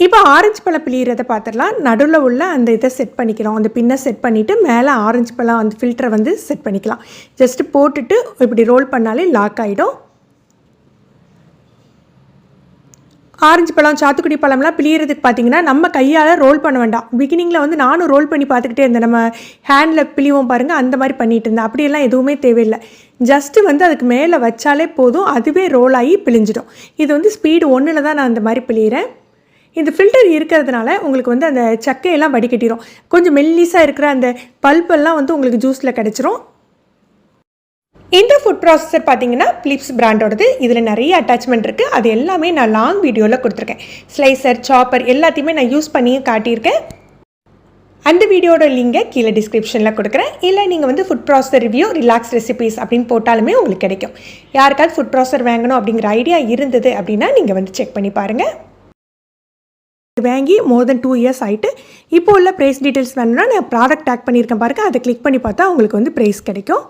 இப்போ ஆரஞ்சு பழம் பிழியறதை பார்த்துடலாம். நடுவில் உள்ள அந்த இதை செட் பண்ணிக்கலாம். அந்த பின்னை செட் பண்ணிவிட்டு மேலே ஆரஞ்சு பழம் அந்த ஃபில்டரை வந்து செட் பண்ணிக்கலாம். ஜஸ்ட்டு போட்டுட்டு இப்படி ரோல் பண்ணாலே லாக் ஆகிடும். ஆரஞ்சு பழம் சாத்துக்குடி பழம்லாம் பிழியறதுக்கு பார்த்திங்கன்னா நம்ம கையால் ரோல் பண்ண வேண்டாம். பிகினிங்கில் வந்து நானும் ரோல் பண்ணி பார்த்துக்கிட்டே இருந்தேன். நம்ம ஹேண்டில் பிழிவோம் பாருங்கள், அந்த மாதிரி பண்ணிகிட்டு இருந்தேன். அப்படியெல்லாம் எதுவுமே தேவையில்லை. ஜஸ்ட்டு வந்து அதுக்கு மேலே வச்சாலே போதும், அதுவே ரோல் ஆகி பிழிஞ்சிடும். இது வந்து ஸ்பீடு 1ல் தான் நான் அந்த மாதிரி பிழிகிறேன். இந்த ஃபில்டர் இருக்கிறதுனால உங்களுக்கு வந்து அந்த சக்கையெல்லாம் வடிகட்டிடும். கொஞ்சம் மெல்லிஸாக இருக்கிற அந்த பல்பெல்லாம் வந்து உங்களுக்கு ஜூஸில் கிடச்சிரும். இந்த ஃபுட் ப்ராசஸர் பார்த்தீங்கன்னா பிலிப்ஸ் பிராண்டோடது. இதில் நிறைய அட்டாச்மெண்ட் இருக்குது. அது எல்லாமே நான் லாங் வீடியோவில் கொடுத்துருக்கேன். ஸ்லைசர், சாப்பர் எல்லாத்தையுமே நான் யூஸ் பண்ணி காட்டியிருக்கேன். அந்த வீடியோட லிங்கை கீழே டிஸ்கிரிப்ஷனில் கொடுக்குறேன். இல்லை நீங்கள் வந்து food processor review relax recipes அப்படின்னு போட்டாலுமே உங்களுக்கு கிடைக்கும். யாருக்காவது ஃபுட் ப்ராசஸர் வாங்கணும் அப்படிங்கிற ஐடியா இருந்தது அப்படின்னா நீங்கள் வந்து செக் பண்ணி பாருங்கள். வாங்கி மோர் தென் 2 இயர்ஸ் ஆகிட்டு. இப்போ உள்ள ப்ரைஸ் டீட்டெயில்ஸ் வேணும்னா நான் ப்ராடக்ட் டேக் பண்ணியிருக்கேன் பாருங்கள், அதை கிளிக் பண்ணி பார்த்தா உங்களுக்கு வந்து ப்ரைஸ் கிடைக்கும்.